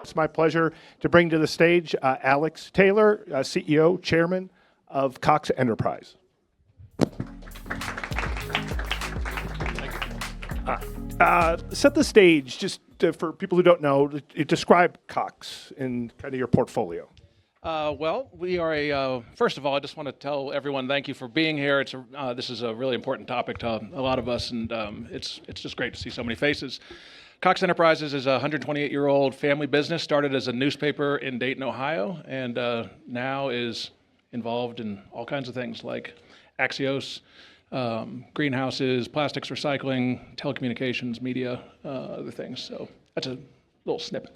It's my pleasure to bring to the stage Alex Taylor, CEO, Chairman of Cox Enterprises. Set the stage, just for people who don't know, describe Cox in kind of your portfolio. Well, we are first of all, I just want to tell everyone thank you for being here. This is a really important topic to a lot of us, and it's just great to see so many faces. Cox Enterprises is a 128-year-old family business, started as a newspaper in Dayton, Ohio, and now is involved in all kinds of things like Axios, greenhouses, plastics recycling, telecommunications, media, other things. So that's a little snippet.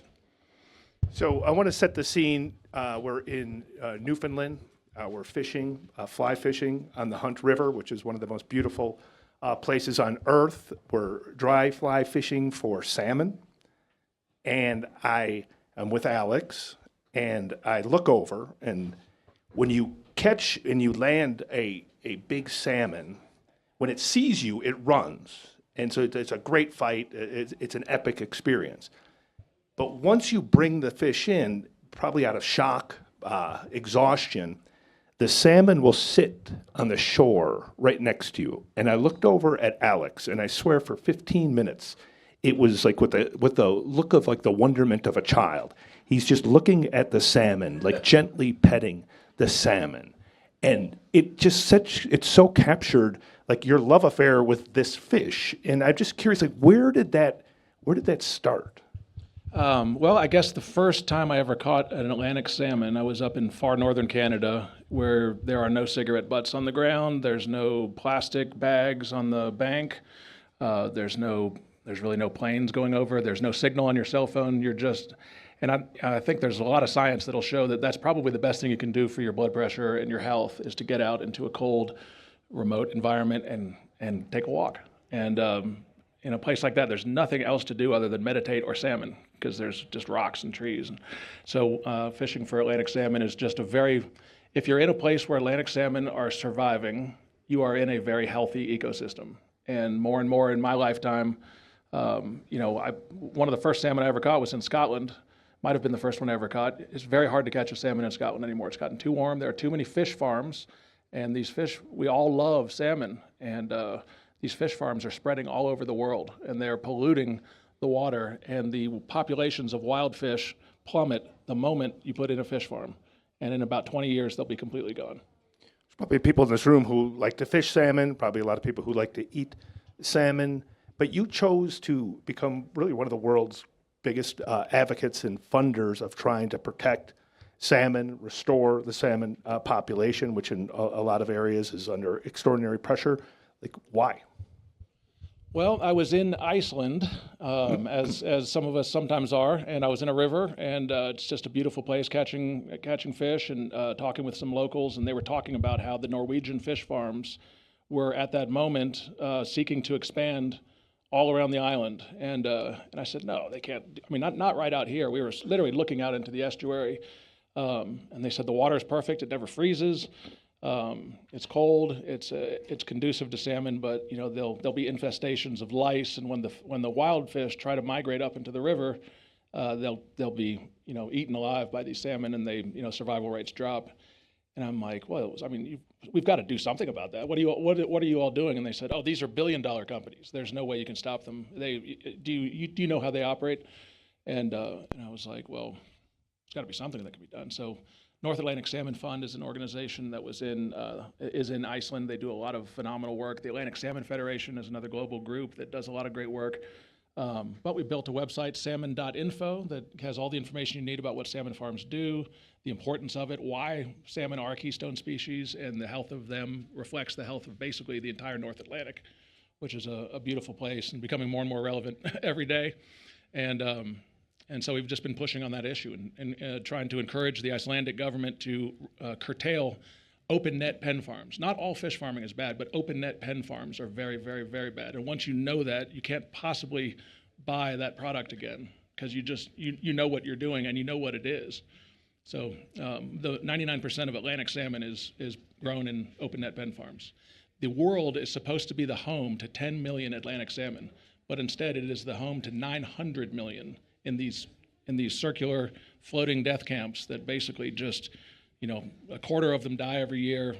So I want to set the scene. We're in Newfoundland. We're fishing, fly fishing on the Hunt River, which is one of the most beautiful places on earth. We're dry fly fishing for salmon. And I am with Alex, and I look over, and when you catch and you land a big salmon, when it sees you, it runs. And so it's a great fight. It's an epic experience. But once you bring the fish in, probably out of shock, exhaustion, the salmon will sit on the shore right next to you. And I looked over at Alex, and I swear for 15 minutes, it was like with the look of like the wonderment of a child. He's just looking at the salmon, like gently petting the salmon. And it's so captured like your love affair with this fish. And I'm just curious, like where did that start? Well, I guess the first time I ever caught an Atlantic salmon, I was up in far northern Canada, where there are no cigarette butts on the ground, there's no plastic bags on the bank, there's really no planes going over, there's no signal on your cell phone, and I think there's a lot of science that'll show that that's probably the best thing you can do for your blood pressure and your health, is to get out into a cold, remote environment and take a walk. And in a place like that, there's nothing else to do other than meditate or salmon, because there's just rocks and trees. And so fishing for Atlantic salmon is just if you're in a place where Atlantic salmon are surviving, you are in a very healthy ecosystem. And more in my lifetime, one of the first salmon I ever caught was in Scotland. Might have been the first one I ever caught. It's very hard to catch a salmon in Scotland anymore. It's gotten too warm. There are too many fish farms, and these fish, we all love salmon, and these fish farms are spreading all over the world, and they're polluting the water, and the populations of wild fish plummet the moment you put in a fish farm. And in about 20 years, they'll be completely gone. There's probably people in this room who like to fish salmon, probably a lot of people who like to eat salmon, but you chose to become really one of the world's biggest advocates and funders of trying to protect salmon, restore the salmon population, which in a lot of areas is under extraordinary pressure. Like, why? Well, I was in Iceland, as some of us sometimes are, and I was in a river, and it's just a beautiful place, catching fish and talking with some locals, and they were talking about how the Norwegian fish farms were at that moment seeking to expand all around the island, and I said, no, they can't. I mean, not right out here. We were literally looking out into the estuary, and they said the water is perfect; it never freezes. It's cold. It's conducive to salmon, but there'll be infestations of lice, and when the wild fish try to migrate up into the river, they'll be eaten alive by these salmon, and survival rates drop. And I'm like, well, we've got to do something about that. What are you all doing? And they said, oh, these are billion-dollar companies. There's no way you can stop them. Do you know how they operate? And I was like, well, there's got to be something that can be done. So North Atlantic Salmon Fund is an organization that is in Iceland. They do a lot of phenomenal work. The Atlantic Salmon Federation is another global group that does a lot of great work. But we built a website, salmon.info, that has all the information you need about what salmon farms do, the importance of it, why salmon are a keystone species, and the health of them reflects the health of basically the entire North Atlantic, which is a beautiful place and becoming more and more relevant every day. And so we've just been pushing on that issue and trying to encourage the Icelandic government to curtail open net pen farms. Not all fish farming is bad, but open net pen farms are very, very, very bad. And once you know that, you can't possibly buy that product again, because you know what you're doing and you know what it is. So the 99% of Atlantic salmon is grown in open net pen farms. The world is supposed to be the home to 10 million Atlantic salmon, but instead it is the home to 900 million in these in these circular floating death camps that basically just, a quarter of them die every year,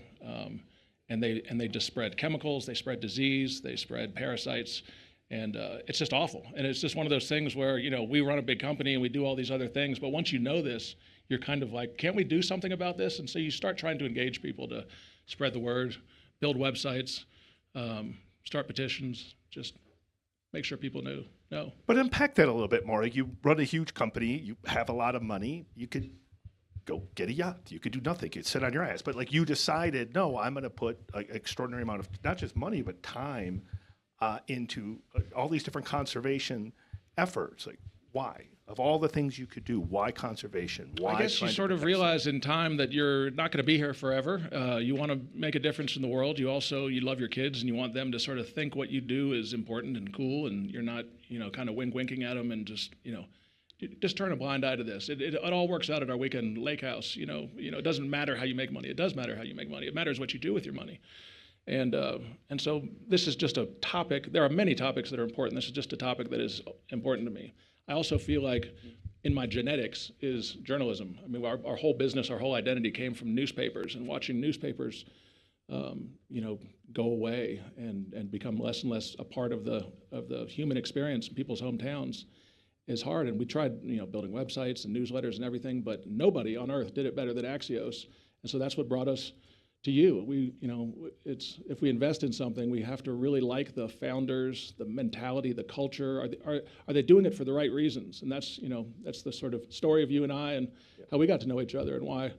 and they just spread chemicals, they spread disease, they spread parasites, and it's just awful. And it's just one of those things where, we run a big company and we do all these other things, but once you know this, you're kind of like, can't we do something about this? And so you start trying to engage people to spread the word, build websites, start petitions, just make sure people know. But unpack that a little bit more. Like, you run a huge company, you have a lot of money, you could go get a yacht, you could do nothing, you could sit on your ass. But like, you decided, no, I'm going to put an extraordinary amount of not just money but time into all these different conservation efforts. Like, why? Of all the things you could do, why conservation? Why? I guess you sort of realize in time that you're not going to be here forever. You want to make a difference in the world. You love your kids and you want them to sort of think what you do is important and cool, and you're not, kind of winking at them and just turn a blind eye to this. It all works out at our weekend lake house. It doesn't matter how you make money. It does matter how you make money. It matters what you do with your money. And so this is just a topic. There are many topics that are important. This is just a topic that is important to me. I also feel like in my genetics is journalism. I mean, our whole business, our whole identity came from newspapers, and watching newspapers, go away and become less and less a part of the human experience in people's hometowns is hard. And we tried, building websites and newsletters and everything, but nobody on earth did it better than Axios. And so that's what brought us to you. If we invest in something, we have to really like the founders, the mentality, the culture. Are they doing it for the right reasons? And that's the sort of story of you and I and how we got to know each other, and why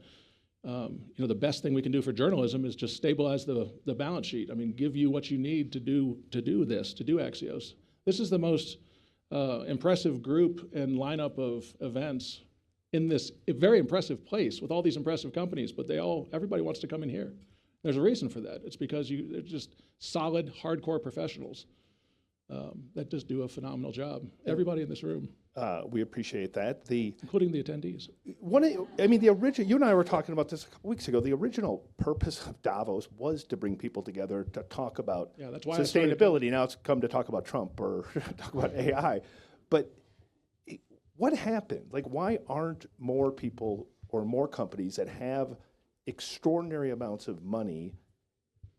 the best thing we can do for journalism is just stabilize the balance sheet. I mean, give you what you need to do Axios. This is the most impressive group and lineup of events in this very impressive place with all these impressive companies, but everybody wants to come in here. There's a reason for that. It's because they're just solid, hardcore professionals that just do a phenomenal job. Everybody in this room. We appreciate that. Including the attendees. The original, you and I were talking about this a couple weeks ago, the original purpose of Davos was to bring people together to talk about that's why sustainability. Now it's come to talk about Trump or talk about AI. But what happened? Like, why aren't more people or more companies that have extraordinary amounts of money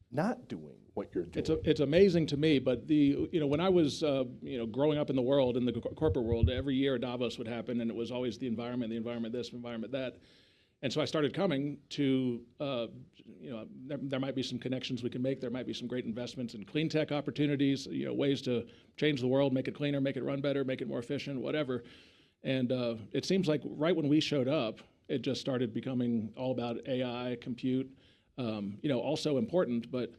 not doing what you're doing? It's amazing to me, but when I was growing up in the world, in the corporate world, every year Davos would happen, and it was always the environment this, environment that. And so I started coming to, there might be some connections we can make. There might be some great investments in clean tech opportunities, ways to change the world, make it cleaner, make it run better, make it more efficient, whatever. And it seems like right when we showed up, it just started becoming all about AI, compute, also important, but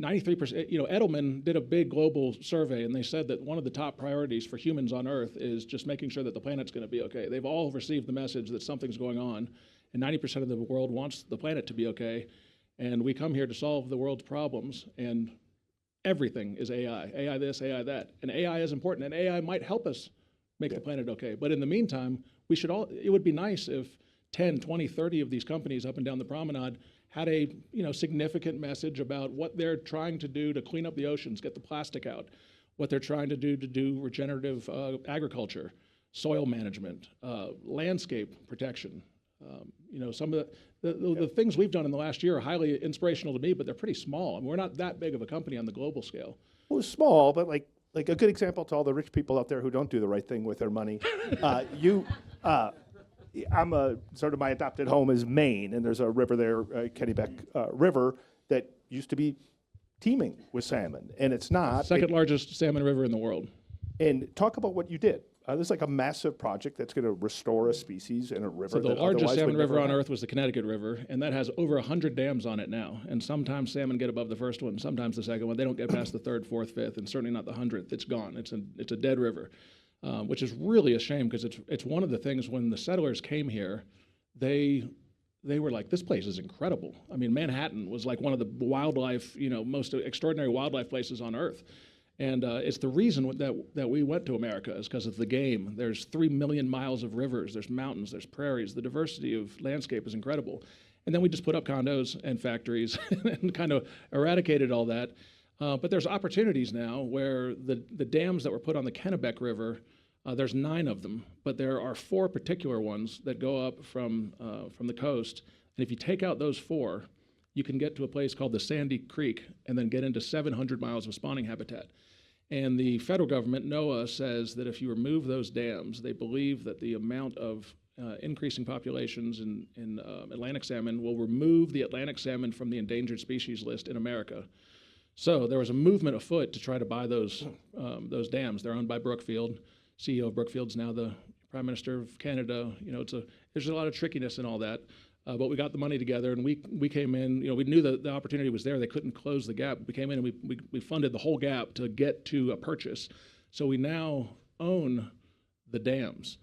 93%, Edelman did a big global survey, and they said that one of the top priorities for humans on Earth is just making sure that the planet's going to be okay. They've all received the message that something's going on, and 90% of the world wants the planet to be okay, and we come here to solve the world's problems, and everything is AI. AI this, AI that, and AI is important, and AI might help us make the planet okay. But in the meantime, it would be nice if 10, 20, 30 of these companies up and down the promenade had a significant message about what they're trying to do to clean up the oceans, get the plastic out, what they're trying to do regenerative agriculture, soil management, landscape protection. Some of the things we've done in the last year are highly inspirational to me, but they're pretty small. I mean, we're not that big of a company on the global scale. Well, it's small, but like a good example to all the rich people out there who don't do the right thing with their money. My adopted home is Maine, and there's a river there, Kennebec River, that used to be teeming with salmon, and it's not. Second largest salmon river in the world. And talk about what you did. This is like a massive project that's going to restore a species in a river. So the largest salmon river on Earth was the Connecticut River, and that has over 100 dams on it now. And sometimes salmon get above the first one, sometimes the second one. They don't get past the third, fourth, fifth, and certainly not the 100th. It's gone. It's a dead river, which is really a shame, because it's one of the things when the settlers came here, they were like, this place is incredible. I mean, Manhattan was like one of the wildlife, most extraordinary wildlife places on Earth. And it's the reason that we went to America is because of the game. There's 3 million miles of rivers, there's mountains, there's prairies. The diversity of landscape is incredible. And then we just put up condos and factories and kind of eradicated all that. But there's opportunities now where the dams that were put on the Kennebec River There's 9 of them, but there are 4 particular ones that go up from the coast. And if you take out those 4, you can get to a place called the Sandy Creek and then get into 700 miles of spawning habitat. And the federal government, NOAA, says that if you remove those dams, they believe that the amount of increasing populations in Atlantic salmon will remove the Atlantic salmon from the endangered species list in America. So there was a movement afoot to try to buy those dams. They're owned by Brookfield. CEO of Brookfield's now the Prime Minister of Canada. There's a lot of trickiness in all that. But we got the money together, and we came in. We knew that the opportunity was there. They couldn't close the gap. We came in and we funded the whole gap to get to a purchase. So we now own the dams,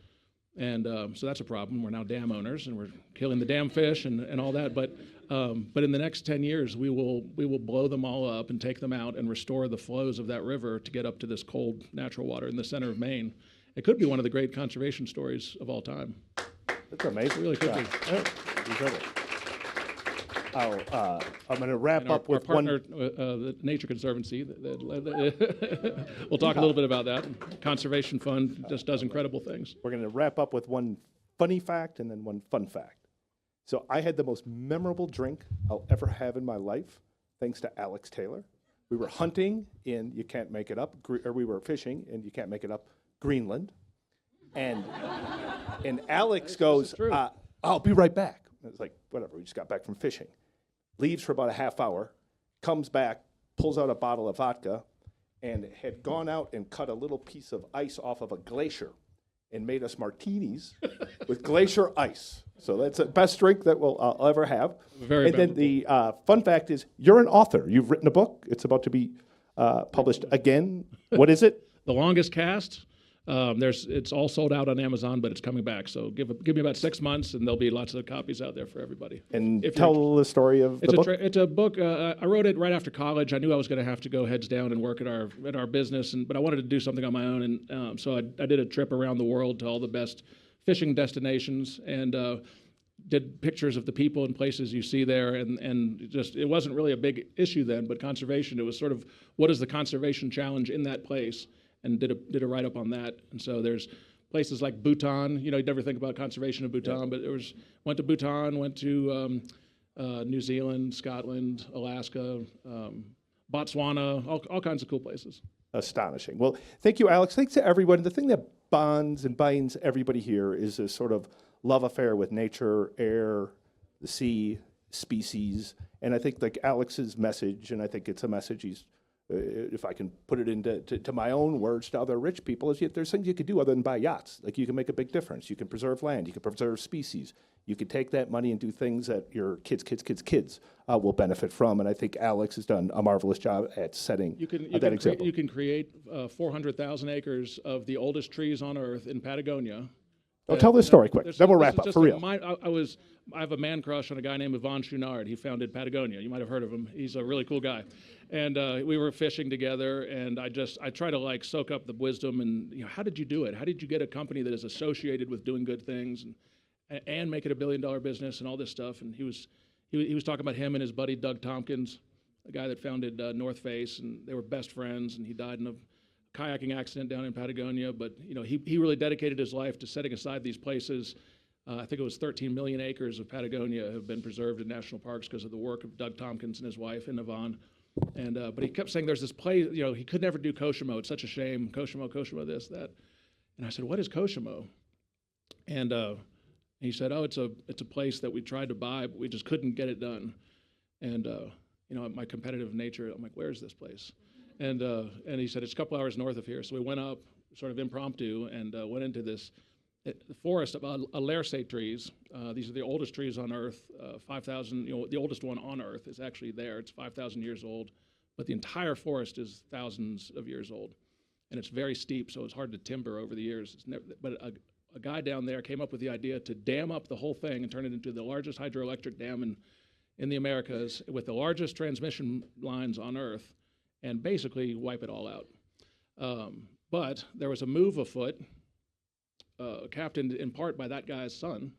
and so that's a problem. We're now dam owners, and we're killing the dam fish and all that. But in the next 10 years, we will blow them all up and take them out and restore the flows of that river to get up to this cold natural water in the center of Maine. It could be one of the great conservation stories of all time. That's amazing. It really could be. I'm going to wrap up with our partner, the Nature Conservancy. We'll talk a little bit about that. Conservation Fund just does incredible things. We're going to wrap up with one funny fact and then one fun fact. So I had the most memorable drink I'll ever have in my life, thanks to Alex Taylor. We were hunting in, you can't make it up, or we were fishing in, you can't make it up, Greenland. And Alex goes, I'll be right back. It's like, whatever, we just got back from fishing. Leaves for about a half hour, comes back, pulls out a bottle of vodka, and had gone out and cut a little piece of ice off of a glacier and made us martinis with glacier ice. So that's the best drink that I'll ever have. Very then the fun fact is, you're an author. You've written a book. It's about to be published again. What is it? The Longest Cast. It's all sold out on Amazon, but it's coming back. So give me about 6 months, and there'll be lots of copies out there for everybody. And tell the story of the book. It's a book. I wrote it right after college. I knew I was going to have to go heads down and work at our business, but I wanted to do something on my own, and so I did a trip around the world to all the best fishing destinations and did pictures of the people and places you see there, and just it wasn't really a big issue then, but conservation. It was sort of what is the conservation challenge in that place. And did a write-up on that. And so there's places like Bhutan. You'd never think about conservation of Bhutan, but went to Bhutan, went to New Zealand, Scotland, Alaska, Botswana, all kinds of cool places. Astonishing. Well, thank you, Alex. Thanks to everyone. The thing that bonds and binds everybody here is a sort of love affair with nature, air, the sea, species. And I think like Alex's message, and I think it's a message he's if I can put it into my own words to other rich people, is yet there's things you could do other than buy yachts. Like you can make a big difference. You can preserve land. You can preserve species. You can take that money and do things that your kids will benefit from. And I think Alex has done a marvelous job at setting that example. You can create 400,000 acres of the oldest trees on Earth in Patagonia. Tell this story quick. Then we'll wrap up, for real. I have a man crush on a guy named Yvon Chouinard. He founded Patagonia. You might have heard of him. He's a really cool guy. And we were fishing together, and I try to soak up the wisdom and how did you do it? How did you get a company that is associated with doing good things and make it $1 billion business and all this stuff? And he was talking about him and his buddy Doug Tompkins, the guy that founded North Face, and they were best friends. And he died in a kayaking accident down in Patagonia. But he really dedicated his life to setting aside these places. I think it was 13 million acres of Patagonia have been preserved in national parks because of the work of Doug Tompkins and his wife and Yvon. And but he kept saying there's this place, he could never do Koshimo. It's such a shame. Koshimo, this, that. And I said, what is Koshimo? And he said, oh, it's a place that we tried to buy, but we just couldn't get it done. And my competitive nature, I'm like, where's this place? And he said, it's a couple hours north of here. So we went up, sort of impromptu, and went into this forest of Alerce trees. These are the oldest trees on Earth. 5,000. The oldest one on Earth is actually there. It's 5,000 years old, but the entire forest is thousands of years old, and it's very steep, so it's hard to timber over the years. But a guy down there came up with the idea to dam up the whole thing and turn it into the largest hydroelectric dam in the Americas, with the largest transmission lines on Earth, and basically wipe it all out. But there was a move afoot. Captained in part by that guy's son,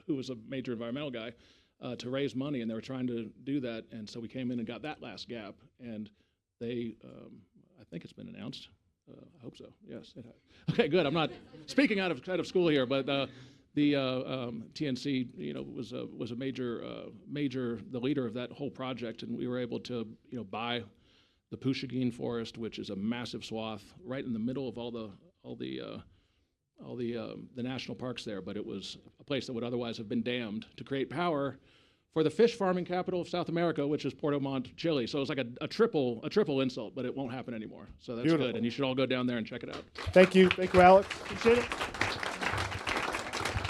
who was a major environmental guy, to raise money, and they were trying to do that. And so we came in and got that last gap, and they, I think it's been announced, I hope so. Yes, it has. Okay, good. I'm not speaking out of school here, but the TNC, was a major the leader of that whole project, and we were able to buy the Pushagin Forest, which is a massive swath right in the middle of all the national parks there. But it was a place that would otherwise have been dammed to create power for the fish farming capital of South America, which is Puerto Montt, Chile. So it's like a triple insult, but it won't happen anymore. So that's Beautiful. good, and you should all go down there and check it out. Thank you, Alex. Appreciate it.